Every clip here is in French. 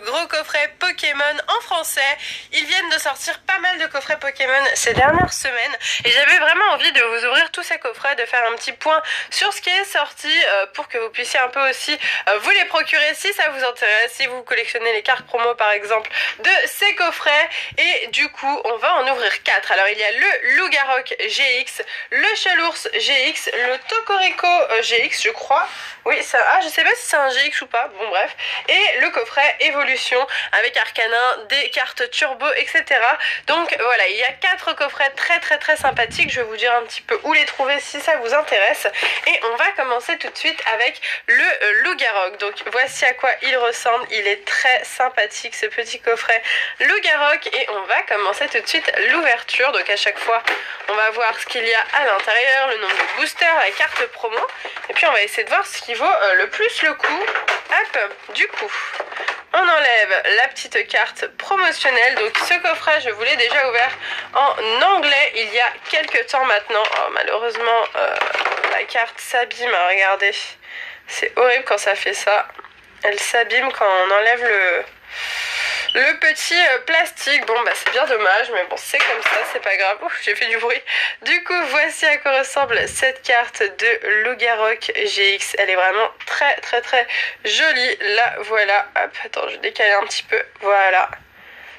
Gros coffret Pokémon en français. Ils viennent de sortir pas mal de coffrets Pokémon ces dernières semaines et j'avais vraiment envie de vous ouvrir tous ces coffrets, de faire un petit point sur ce qui est sorti pour que vous puissiez un peu aussi vous les procurer si ça vous intéresse, si vous collectionnez les cartes promo par exemple de ces coffrets. Et du coup on va en ouvrir 4. Alors il y a le Lougarok GX, le Chalours GX, le Tokorico GX je crois. Oui, ça, je sais pas si c'est un GX ou pas, bon bref. Et le coffret Evolution avec Arcanin, des cartes turbo, etc. Donc voilà, il y a 4 coffrets très sympathiques. Je vais vous dire un petit peu où les trouver si ça vous intéresse. Et on va commencer tout de suite avec le Lougarok. Donc voici à quoi il ressemble. Il est très sympathique ce petit coffret Lougarok. Et on va commencer tout de suite l'ouverture. Donc à chaque fois, on va voir ce qu'il y a à l'intérieur, le nombre de boosters, la carte promo. Et puis on va essayer de voir ce qui vaut le plus le coup. Hop, du coup, on enlève la petite carte promotionnelle. Donc ce coffret, je vous l'ai déjà ouvert en anglais il y a quelques temps maintenant. Oh, malheureusement, la carte s'abîme, hein, regardez. C'est horrible quand ça fait ça. Elle s'abîme quand on enlève le petit plastique. Bon bah c'est bien dommage, mais bon c'est comme ça, c'est pas grave. Ouf, j'ai fait du bruit. Du coup voici à quoi ressemble cette carte de Lougarok GX. Elle est vraiment très jolie. La voilà. Hop, attends, je vais décaler un petit peu. Voilà.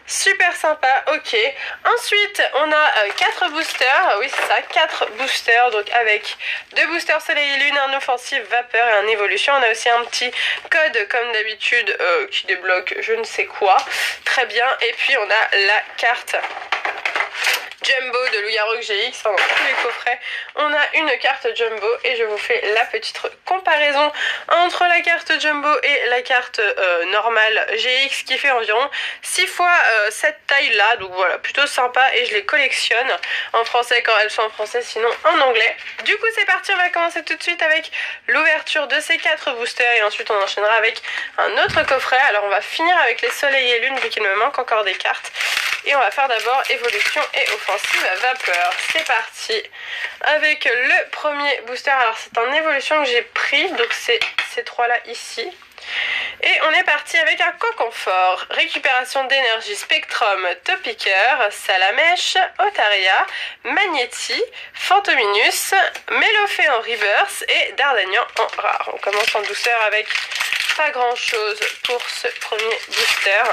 Super sympa, ok. Ensuite, on a 4 boosters. Oui, c'est ça, 4 boosters. Donc, avec 2 boosters soleil et lune, un offensif, vapeur et un évolution. On a aussi un petit code, comme d'habitude, qui débloque je ne sais quoi. Très bien. Et puis, on a la carte Jumbo de Lougarok GX, enfin dans tous les coffrets on a une carte Jumbo et je vous fais la petite comparaison entre la carte Jumbo et la carte normale GX qui fait environ 6 fois cette taille là, donc voilà, plutôt sympa et je les collectionne en français quand elles sont en français, sinon en anglais. Du coup c'est parti, on va commencer tout de suite avec l'ouverture de ces 4 boosters et ensuite on enchaînera avec un autre coffret. Alors on va finir avec les soleil et lune vu qu'il me manque encore des cartes. Et on va faire d'abord évolution et offensive vapeur. C'est parti avec le premier booster. Alors c'est un évolution que j'ai pris, donc c'est ces 3 là ici. Et on est parti avec un Coconfort, récupération d'énergie Spectrum, Topiqueur, Salamèche, Otaria, Magnéti, Fantominus, Mélofée en reverse et Dardagnan en rare. On commence en douceur avec pas grand chose pour ce premier booster.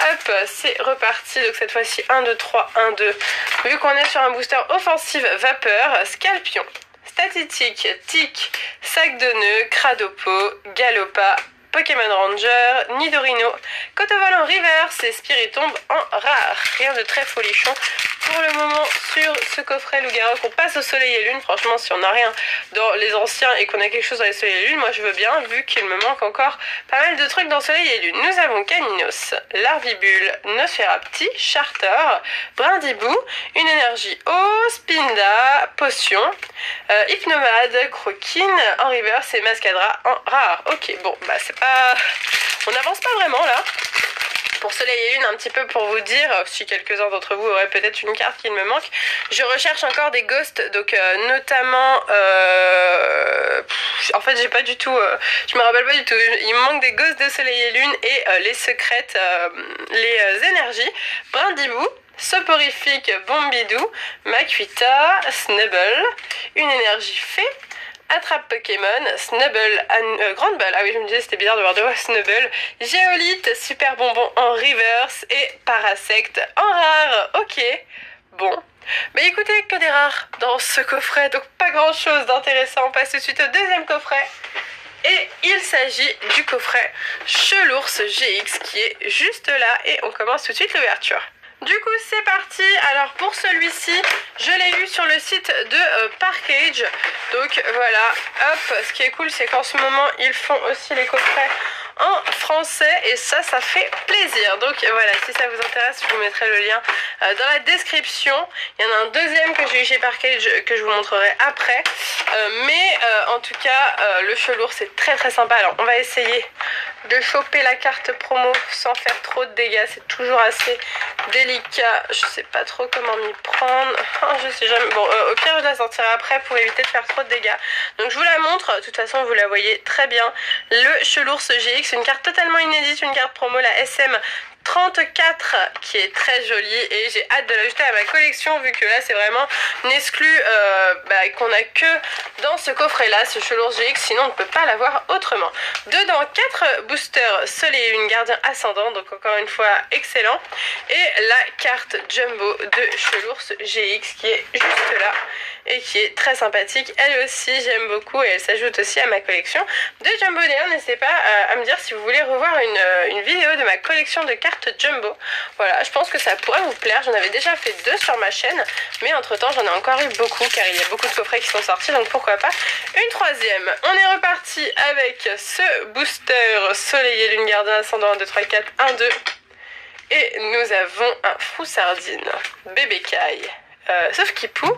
Hop, c'est reparti, donc cette fois-ci 1, 2, 3, 1, 2. Vu qu'on est sur un booster offensive vapeur, Scalpion, Statistique, Tic, Sac de nœuds, Cradopo, Galopa, Pokémon Ranger, Nidorino, Cotevol en reverse et Spiritomb en rare. Rien de très folichon pour le moment sur ce coffret Lougarok. On passe au soleil et lune. Franchement, si on n'a rien dans les anciens et qu'on a quelque chose dans les soleil et lune, moi je veux bien, vu qu'il me manque encore pas mal de trucs dans soleil et lune. Nous avons Caninos, Larvibule, Nosferapti, Charter, Brindibou, une énergie eau, Spinda, Potion, Hypnomade, Croquine en reverse et Mascadra en rare. Ok, bon, bah c'est pas... On n'avance pas vraiment là. Pour soleil et lune, un petit peu pour vous dire, si quelques-uns d'entre vous auraient peut-être une carte qui me manque, je recherche encore des ghosts, donc notamment, en fait j'ai pas du tout, je me rappelle pas du tout, il me manque des ghosts de soleil et lune et les secrètes, les énergies, Brindibou, Soporifique, Bombidou, Makuita, Snubble, une énergie fée, Attrape Pokémon, Snubble, Grande Balle, ah oui je me disais c'était bizarre de voir deux fois Snubble, Géolite, Super Bonbon en reverse et Parasect en rare. Ok, bon. Mais écoutez, que des rares dans ce coffret, donc pas grand chose d'intéressant. On passe tout de suite au deuxième coffret. Et il s'agit du coffret Chalours GX qui est juste là et on commence tout de suite l'ouverture. Du coup c'est parti, alors pour celui-ci je l'ai eu sur le site de Parkage, donc voilà, hop, ce qui est cool c'est qu'en ce moment ils font aussi les coffrets en français et ça fait plaisir. Donc voilà, si ça vous intéresse je vous mettrai le lien dans la description. Il y en a un deuxième que j'ai eu chez Parkage que je vous montrerai après, mais en tout cas le Chalours c'est très sympa. Alors on va essayer de choper la carte promo sans faire trop de dégâts. C'est toujours assez délicat. Je sais pas trop comment m'y prendre. Oh, je sais jamais. Bon, au pire, je la sortirai après pour éviter de faire trop de dégâts. Donc, je vous la montre. De toute façon, vous la voyez très bien. Le Chelours GX, une carte totalement inédite, une carte promo, la SM 34 qui est très jolie et j'ai hâte de l'ajouter à ma collection vu que là c'est vraiment une exclue qu'on a que dans ce coffret là, ce Chelours GX, sinon on ne peut pas l'avoir autrement. Dedans 4 boosters Soleil et Lune Gardien Ascendant, donc encore une fois excellent, et la carte Jumbo de Chelours GX qui est juste là et qui est très sympathique. Elle aussi j'aime beaucoup et elle s'ajoute aussi à ma collection de Jumbo. D'ailleurs n'hésitez pas à me dire si vous voulez revoir une vidéo de ma collection de cartes Jumbo. Voilà, je pense que ça pourrait vous plaire. J'en avais déjà fait 2 sur ma chaîne, mais entre temps j'en ai encore eu beaucoup car il y a beaucoup de coffrets qui sont sortis, donc pourquoi pas une troisième. On est reparti avec ce booster Soleil et Lune Gardien Ascendant 1, 2, 3, 4, 1, 2 et nous avons un Froussardine, Bébé Caille. Sauf Kipou,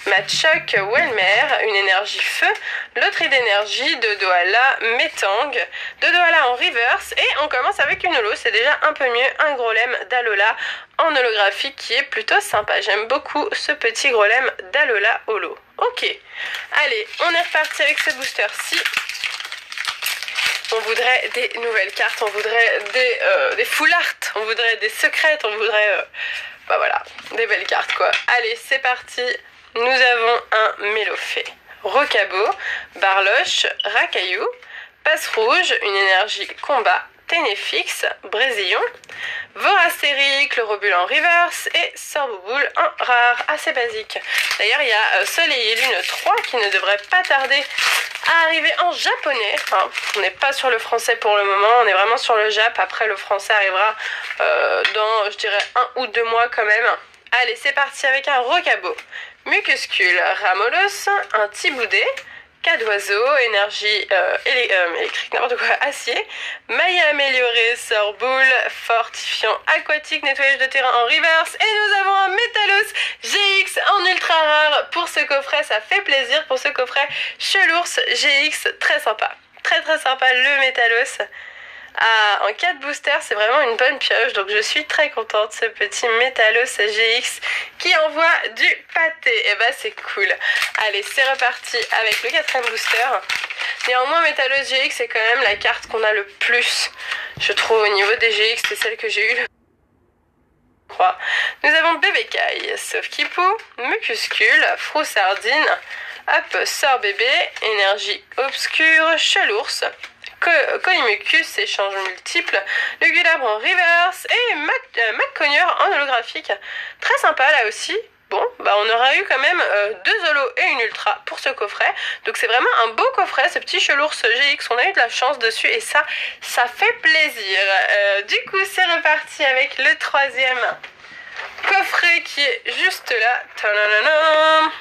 Machoc, Welmer, une énergie feu, loterie d'énergie, de Doala, Metang, de Doala en reverse, et on commence avec une holo, c'est déjà un peu mieux, un Grolem d'Alola en holographique qui est plutôt sympa. J'aime beaucoup ce petit Grolem d'Alola holo. Ok, allez, on est reparti avec ce booster-ci. On voudrait des nouvelles cartes, on voudrait des full art, on voudrait des secrètes, on voudrait... bah voilà, des belles cartes quoi. Allez, c'est parti. Nous avons un Mélofée, Rocabo, Barloche, Racaillou, Passe Rouge, une énergie combat, Ténéfix, Brésillon, Vorasteri, Chlorobule en reverse et Sorbouboule en rare, assez basique. D'ailleurs, il y a Soleil et Lune 3 qui ne devrait pas tarder à arriver en japonais. Enfin, on n'est pas sur le français pour le moment, on est vraiment sur le Jap. Après, le français arrivera dans, je dirais, 1 ou 2 mois quand même. Allez, c'est parti avec un Rocabo, Mucuscule, Ramolos, un Tiboudet, Cas d'oiseau, énergie électrique, n'importe quoi, acier, maille améliorée, sorboule, fortifiant, aquatique, nettoyage de terrain en reverse, et nous avons un Métalos GX en ultra rare pour ce coffret. Ça fait plaisir pour ce coffret Chelours GX, très sympa, très sympa le Métalos. En 4 boosters, c'est vraiment une bonne pioche, donc je suis très contente. Ce petit Métalos GX qui envoie du pâté, et bah c'est cool. Allez, c'est reparti avec le 4ème booster. Néanmoins, Métalos GX c'est quand même la carte qu'on a le plus, je trouve, au niveau des GX, c'est celle que j'ai eu. Nous avons Bébé Caille, Sauf Kipou, Mucuscule, Froussardine, hop, Sort Bébé, Énergie Obscure, Chelours, Colimucus, échange multiple, le Gularbre en reverse et McCogneur en holographique. Très sympa là aussi. Bon, bah on aura eu quand même 2 holos et une ultra pour ce coffret. Donc c'est vraiment un beau coffret, ce petit Chelours GX. On a eu de la chance dessus et ça fait plaisir. Du coup, c'est reparti avec le 3e coffret qui est juste là. Tadadadam.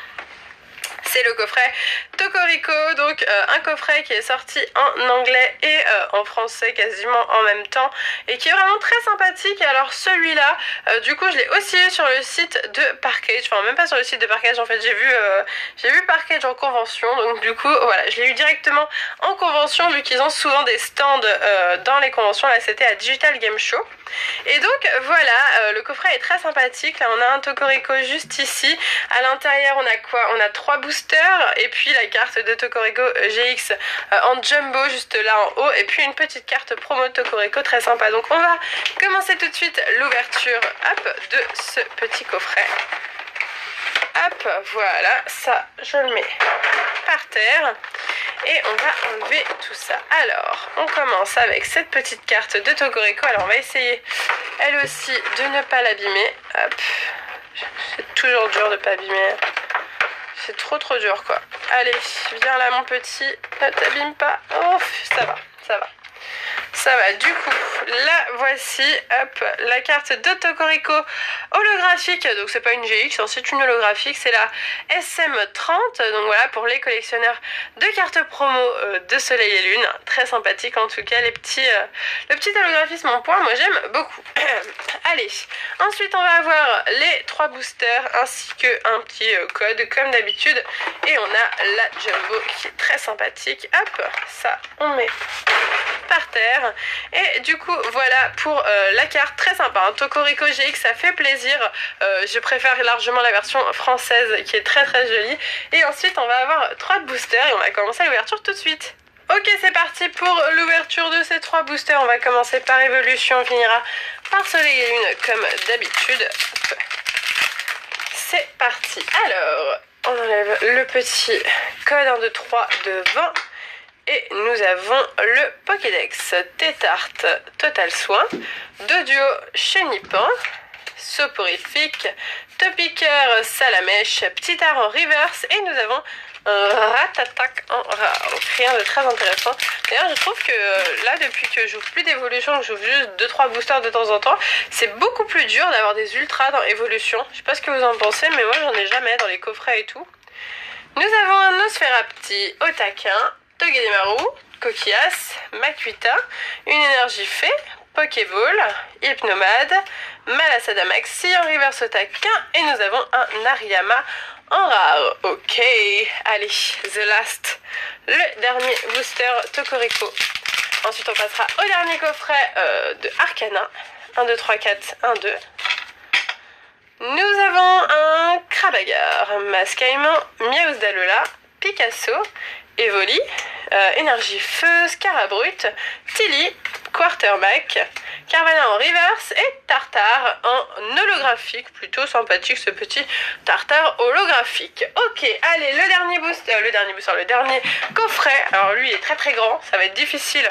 C'est le coffret Cocorico, donc un coffret qui est sorti en anglais et en français quasiment en même temps et qui est vraiment très sympathique. Alors celui-là, du coup je l'ai aussi eu sur le site de Parkage, enfin même pas sur le site de Parkage en fait, j'ai vu Parkage en convention, donc du coup voilà, je l'ai eu directement en convention vu qu'ils ont souvent des stands dans les conventions. Là c'était à Digital Game Show. Et donc voilà, le coffret est très sympathique. Là on a un Cocorico juste ici. À l'intérieur on a quoi? On a 3 boosters et puis la carte de Cocorico GX en jumbo juste là en haut. Et puis une petite carte promo de Cocorico très sympa. Donc on va commencer tout de suite l'ouverture de ce petit coffret. Hop, voilà, ça je le mets par terre. Et on va enlever tout ça. Alors, on commence avec cette petite carte de Cocorico. Alors, on va essayer, elle aussi, de ne pas l'abîmer. Hop. C'est toujours dur de ne pas abîmer. C'est trop dur, quoi. Allez, viens là, mon petit. Ne t'abîme pas. Oh, ça va, ça va. Ça va, du coup, là voici, hop, la carte de Cocorico holographique. Donc c'est pas une GX, hein, c'est une holographique, c'est la SM30. Donc voilà, pour les collectionneurs de cartes promo de Soleil et Lune. Très sympathique en tout cas, le petit holographisme en point, moi j'aime beaucoup. Allez, ensuite on va avoir les 3 boosters ainsi qu'un petit code comme d'habitude. Et on a la Jumbo qui est très sympathique. Hop, ça on met par terre. Et du coup voilà pour la carte, très sympa, hein. Cocorico GX, ça fait plaisir. Je préfère largement la version française qui est très très jolie. Et ensuite on va avoir 3 boosters et on va commencer l'ouverture tout de suite. Ok, c'est parti pour l'ouverture de ces 3 boosters. On va commencer par Évolution, on finira par Soleil et Lune comme d'habitude. C'est parti. Alors, on enlève le petit code 1, 2, 3 de 20. Et nous avons le Pokédex Tétarte Total Soin, Doduo Chenipan, Soporifique, Topiqueur Salamèche, Petit Art en reverse et nous avons un Ratatak en rare. Donc rien de très intéressant. D'ailleurs je trouve que là depuis que j'ouvre plus d'évolution, que j'ouvre juste 2-3 boosters de temps en temps, c'est beaucoup plus dur d'avoir des ultras dans évolution. Je sais pas ce que vous en pensez mais moi j'en ai jamais dans les coffrets et tout. Nous avons un Nosferapti Otaquin, Togedemaru, Coquillas, Makuita, une énergie fée, Pokéball, Hypnomade, Malasada Maxi en reverse taquin et nous avons un Ariyama en rare. Ok, allez, the last, le dernier booster Cocorico. Ensuite on passera au dernier coffret de Arcana. 1, 2, 3, 4, 1, 2. Nous avons un Crabagar, Mascaïman, Miaousdalola, Picasso, Evoli, Énergie Feu, Scarabrut, Tilly, Quarterback, Carvanha en reverse et Tartare en holographique. Plutôt sympathique ce petit Tartare holographique. Ok, allez, le dernier coffret. Alors lui il est très très grand, ça va être difficile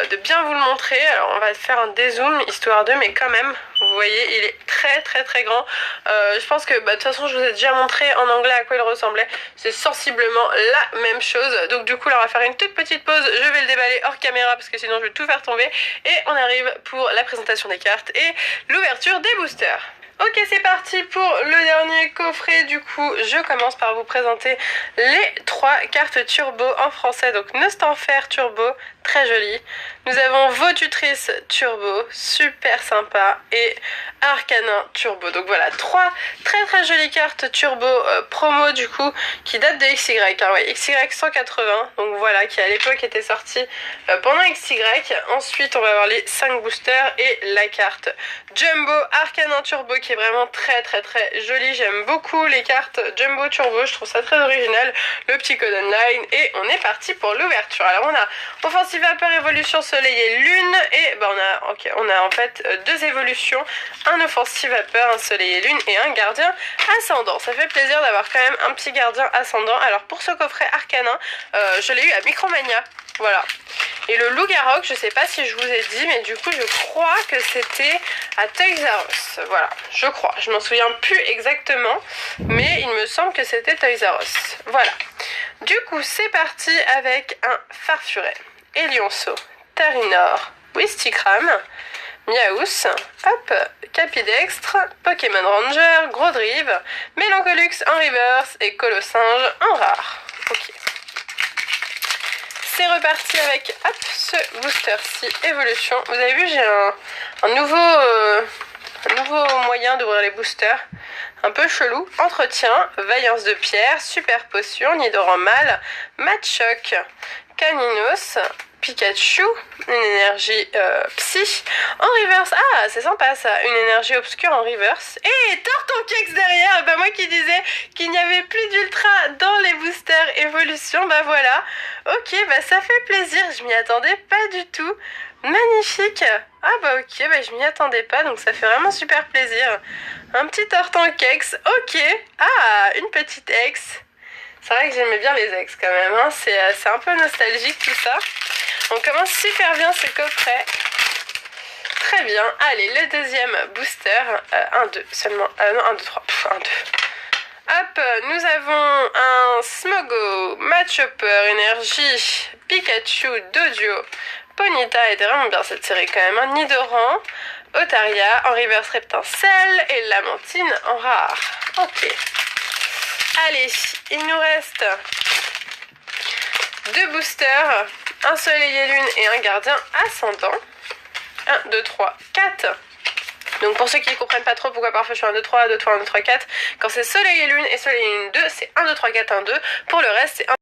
de bien vous le montrer. Alors on va faire un dézoom histoire de, mais quand même vous voyez il est très très très grand. Je pense que de toute façon je vous ai déjà montré en anglais à quoi il ressemblait. C'est sensiblement la même chose. Donc du coup là on va faire une toute petite pause. Je vais le déballer hors caméra parce que sinon je vais tout faire tomber. Et on arrive pour la présentation des cartes et l'ouverture des boosters. Ok, c'est parti pour le dernier coffret. Du coup, je commence par vous présenter les 3 cartes turbo en français. Donc, Nostanfer Turbo, très jolie. Nous avons Votutrice Turbo, super sympa. Et Arcanin Turbo. Donc voilà, 3 très très jolies cartes turbo promo du coup, qui datent de XY. Hein, ouais, XY 180. Donc voilà, qui à l'époque était sorti pendant XY. Ensuite, on va avoir les 5 boosters et la carte Jumbo Arcanin Turbo qui est vraiment très très très jolie. J'aime beaucoup les cartes Jumbo Turbo, je trouve ça très original. Le petit code online et on est parti pour l'ouverture. Alors on a Offensive Vapeur, Évolution, Soleil et Lune et on a en fait 2 évolutions, un Offensive Vapeur, un Soleil et Lune et un Gardien Ascendant. Ça fait plaisir d'avoir quand même un petit Gardien Ascendant. Alors pour ce coffret Arcanin, je l'ai eu à Micromania. Voilà. Et le Loup-Garok, je sais pas si je vous ai dit, mais du coup je crois que c'était à Toys R Us. Voilà, je crois. Je m'en souviens plus exactement, mais il me semble que c'était Toys R Us. Voilà. Du coup, c'est parti avec un Farfuret, Elionceau, Tarinor, Wistikram, Miaous, hop, Capidextre, Pokémon Ranger, Grodrive, Mélancolux en reverse et Colossinge en rare. Ok. C'est reparti avec hop, ce booster-ci, Évolution. Vous avez vu, j'ai un nouveau moyen d'ouvrir les boosters. Un peu chelou. Entretien, Vaillance de pierre, Super Potion, Nidoran Mâle, Machoc, Caninos, Pikachu, une énergie psy en reverse. Ah, c'est sympa ça, une énergie obscure en reverse. Et Tortonkex derrière, bah moi qui disais qu'il n'y avait plus d'ultra dans les boosters évolution, bah voilà. Ok, bah ça fait plaisir, je m'y attendais pas du tout. Magnifique. Ah bah ok, bah je m'y attendais pas, donc ça fait vraiment super plaisir. Un petit Tortonkex, ok. Ah, une petite ex. C'est vrai que j'aimais bien les ex quand même, hein. C'est un peu nostalgique tout ça. On commence super bien ce coffret. Très bien. Allez, le deuxième booster. 1, 2 seulement. Non, 1, 2, 3. 1, 2. Hop, nous avons un Smogo, Machopper, Énergie, Pikachu, Doduo, Ponyta, était vraiment bien cette série quand même. Hein. Nidoran, Otaria, en reverse Reptincelle et Lamentine en rare. Ok. Allez, il nous reste 2 boosters, un Soleil et Lune et un Gardien Ascendant. 1, 2, 3, 4. Donc pour ceux qui ne comprennent pas trop pourquoi parfois je suis 1, 2, 3, 2, 3, 1, 2, 3, 4, quand c'est Soleil et Lune et Soleil et Lune 2, c'est 1, 2, 3, 4, 1, 2. Pour le reste, c'est 1,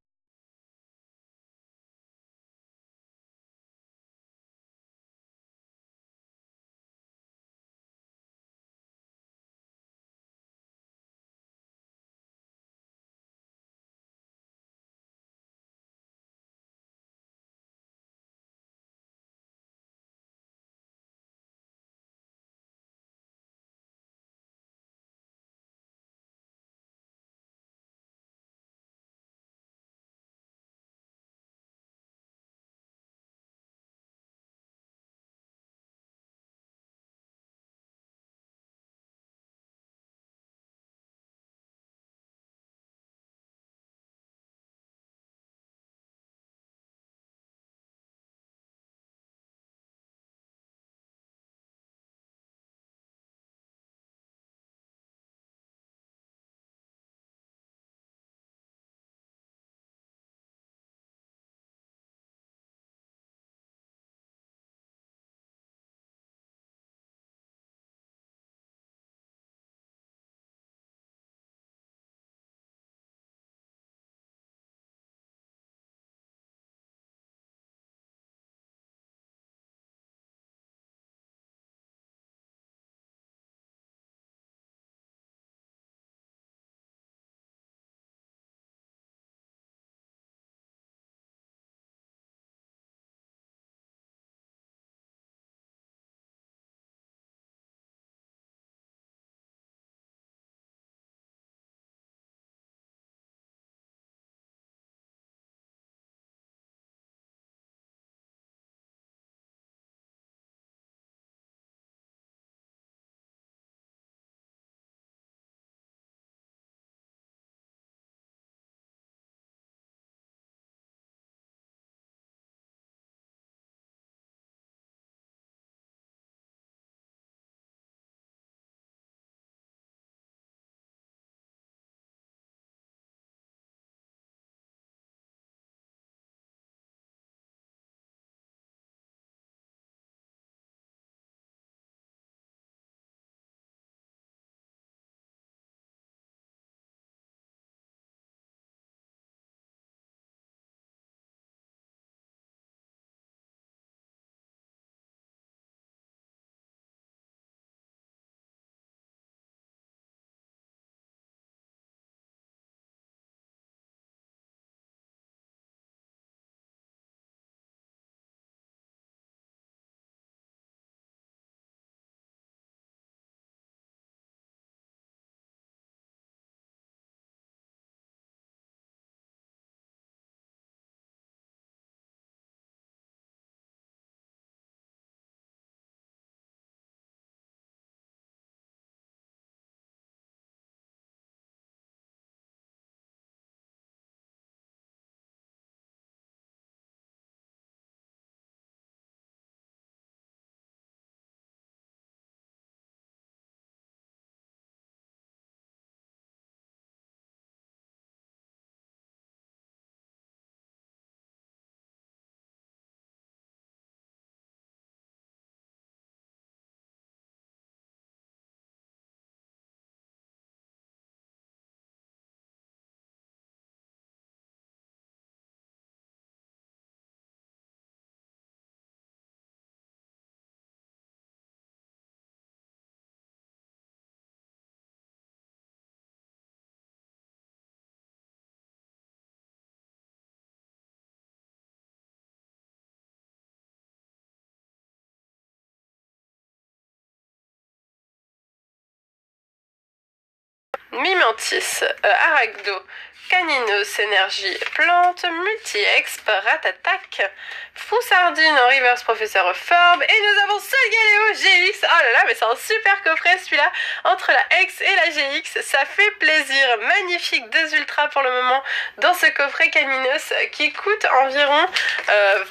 Mimantis, Aragdo, Caninos, Énergie, Plante, Multi-Exp, Ratatak, Foussardine en reverse, Professeur Forbe, et nous avons Solgaleo GX. Oh là là, mais c'est un super coffret celui-là, entre la X et la GX, ça fait plaisir. Magnifique, 2 ultras pour le moment dans ce coffret Caninos qui coûte environ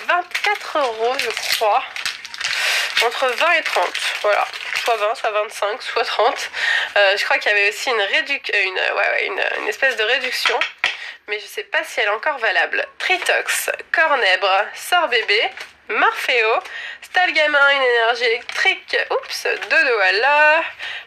24 € je crois. Entre 20 et 30, voilà, soit 20, soit 25, soit 30. Je crois qu'il y avait aussi une espèce de réduction, mais je sais pas si elle est encore valable. Tritox, Cornèbre, Sorbébé, Morpheo, Stalgamin, une énergie électrique, oups, Dodoala,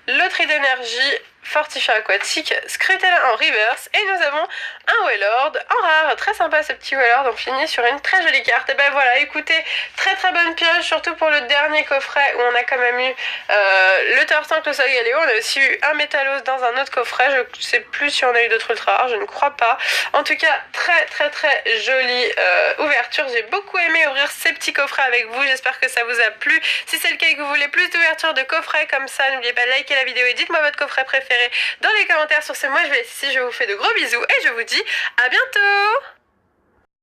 Loterie d'énergie, Fortifiant aquatique, Scrutella en reverse, et nous avons un Wailord en rare. Très sympa ce petit Wailord, on finit sur une très jolie carte. Et ben voilà, écoutez, très très bonne pioche, surtout pour le dernier coffret où on a quand même eu le Tortank, le Solgaleo. On a aussi eu un Métalos dans un autre coffret, je sais plus si on a eu d'autres ultra rares, je ne crois pas. En tout cas, très très très jolie ouverture, j'ai beaucoup aimé ouvrir ces petits coffrets avec vous, j'espère que ça vous a plu. Si c'est le cas et que vous voulez plus d'ouverture de coffrets comme ça, n'oubliez pas de liker la vidéo et dites-moi votre coffret préféré dans les commentaires. Sur ce, moi je vais laisser ici, je vous fais de gros bisous et je vous dis à bientôt.